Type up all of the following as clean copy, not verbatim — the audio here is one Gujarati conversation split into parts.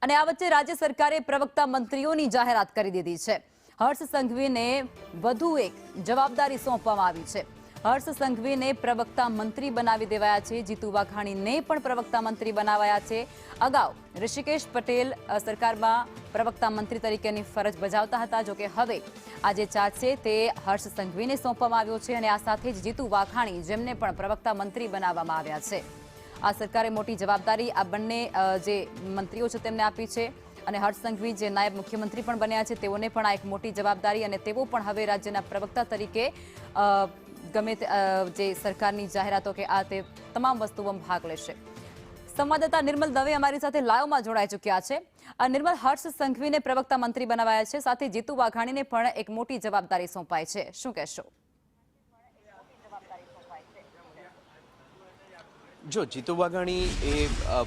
અને આ વચ્ચે રાજ્ય સરકારે પ્રવક્તા મંત્રીઓની જાહેરાત કરી દીધી છે। હર્ષ સંઘવીને વધુ એક જવાબદારી સોંપવામાં આવી છે। હર્ષ સંઘવીને પ્રવક્તા મંત્રી બનાવી દેવાયા છે। જીતુ વાઘાણીને પણ પ્રવક્તા મંત્રી બનાવાયા છે। અગાઉ ઋષિકેશ પટેલ સરકારમાં પ્રવક્તા મંત્રી તરીકેની ફરજ બજાવતા હતા, જો કે હવે આ જે ચાર્જ છે તે હર્ષ સંઘવીને સોંપવામાં આવ્યો છે અને આ સાથે જ જીતુ વાઘાણી જેમને પણ પ્રવક્તા મંત્રી બનાવવામાં આવ્યા છે। આ સરકારે મોટી જવાબદારી આ બંને જે મંત્રીઓ છે તેમને આપી છે અને હર્ષ સંઘવી જે નાયબ મુખ્યમંત્રી પણ બન્યા છે તેઓને પણ આ એક મોટી જવાબદારી અને તેઓ પણ હવે રાજ્યના પ્રવક્તા તરીકે ગમે જે સરકારની જાહેરાતો કે આ તે તમામ વસ્તુઓમાં ભાગ લેશે। સંવાદદાતા નિર્મલ દવે અમારી સાથે લાઈવમાં જોડાઈ ચૂક્યા છે। નિર્મલ, હર્ષ સંઘવીને પ્રવક્તા મંત્રી બનાવાયા છે, સાથે જીતુ વાઘાણીને પણ એક મોટી જવાબદારી સોંપાઈ છે, શું કહેશો? જો જીતુ વાઘાણી એ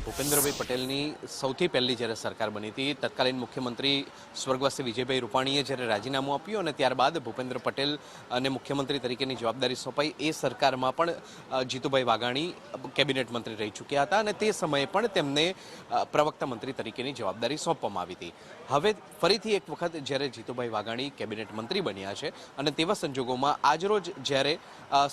ભૂપેન્દ્રભાઈ પટેલની સૌથી પહેલી જ્યારે સરકાર બની હતી, તત્કાલીન મુખ્યમંત્રી સ્વર્ગવાસી વિજયભાઈ રૂપાણીએ જ્યારે રાજીનામું આપ્યું અને ત્યારબાદ ભૂપેન્દ્ર પટેલ અને મુખ્યમંત્રી તરીકેની જવાબદારી સોંપાઈ, એ સરકારમાં પણ જીતુભાઈ વાઘાણી કેબિનેટ મંત્રી રહી ચૂક્યા હતા અને તે સમયે પણ તેમને પ્રવક્તા મંત્રી તરીકેની જવાબદારી સોંપવામાં આવી હતી। હવે ફરીથી એક વખત જ્યારે જીતુભાઈ વાઘાણી કેબિનેટ મંત્રી બન્યા છે અને તેવા સંજોગોમાં આજરોજ જ્યારે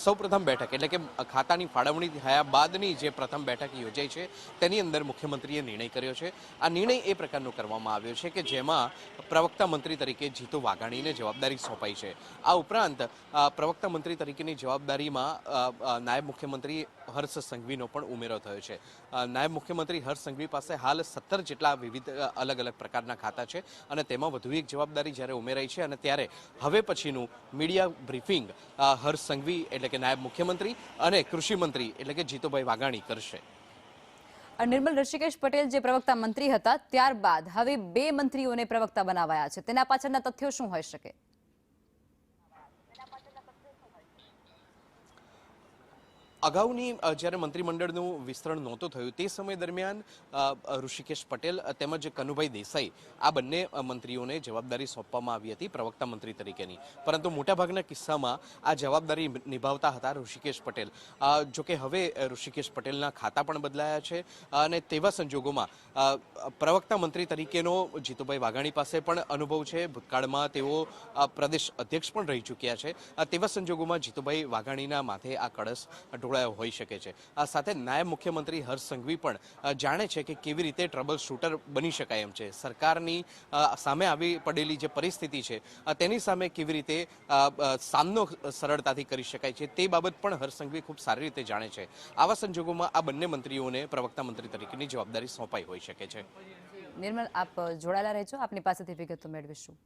સૌપ્રથમ બેઠક એટલે કે ખાતાની ફાળવણી થયા બાદની જે પ્રથમ બેઠક યોજાઈ છે તેની અંદર મુખ્યમંત્રીએ નિર્ણય કર્યો છે। આ નિર્ણય એ પ્રકારનો કરવામાં આવ્યો છે કે જેમાં પ્રવક્તા મંત્રી તરીકે જીતુ વાઘાણીને જવાબદારી સોંપાઈ છે। આ ઉપરાંત પ્રવક્તા મંત્રી તરીકેની જવાબદારીમાં નાયબ મુખ્યમંત્રી હર્ષ સંઘવીનો પણ ઉમેરો થયો છે। નાયબ મુખ્યમંત્રી હર્ષ સંઘવી પાસે હાલ 17 જેટલા વિવિધ અલગ અલગ પ્રકારના ખાતા છે અને તેમાં વધુ એક જવાબદારી જ્યારે ઉમેરાઈ છે અને ત્યારે હવે પછીનું મીડિયા બ્રીફિંગ હર્ષ સંઘવી એટલે કે નાયબ મુખ્યમંત્રી અને કૃષિ મંત્રી એટલે કે જીતુભાઈ વાઘાણી કરશે। નિર્મલ, ઋષિકેશ પટેલ જે પ્રવક્તા મંત્રી હતા ત્યારબાદ હવે 2 મંત્રીઓને પ્રવક્તા બનાવાયા છે, તેના પાછળના તથ્યો શું હોઈ શકે? અગાઉની જ્યારે મંત્રીમંડળનું વિસ્તરણ નહોતું થયું તે સમય દરમિયાન ઋષિકેશ પટેલ તેમજ કનુભાઈ દેસાઈ આ બંને મંત્રીઓને જવાબદારી સોંપવામાં આવી હતી પ્રવક્તા મંત્રી તરીકેની, પરંતુ મોટાભાગના કિસ્સામાં આ જવાબદારી નિભાવતા હતા ઋષિકેશ પટેલ। જોકે હવે ઋષિકેશ પટેલના ખાતા પણ બદલાયા છે અને તેવા સંજોગોમાં પ્રવક્તા મંત્રી તરીકેનો જીતુભાઈ વાઘાણી પાસે પણ અનુભવ છે, ભૂતકાળમાં તેઓ પ્રદેશ અધ્યક્ષ પણ રહી ચૂક્યા છે। તેવા સંજોગોમાં જીતુભાઈ વાઘાણીના માથે આ કળશ હોઈ શકે છે। આ સાથે નાયબ મુખ્યમંત્રી હર્ષ સંઘવી પણ જાણે છે કે કેવી રીતે ટ્રબલ શૂટર બની શકાય એમ છે, સરકારની સામે આવી પડેલી જે પરિસ્થિતિ છે તેની સામે કેવી રીતે સામનો સરળતાથી કરી શકાય છે તે બાબત પણ હર્ષ સંઘવી ખૂબ સારી રીતે જાણે છે। આવા સંજોગોમાં આ બંને મંત્રીઓને પ્રવક્તા મંત્રી તરીકેની જવાબદારી સોંપાઈ હોઈ શકે છે। નિર્મલ, આપ જોડાયેલા રહેજો, આપની પાસેથી વિગતો મેળવીશું।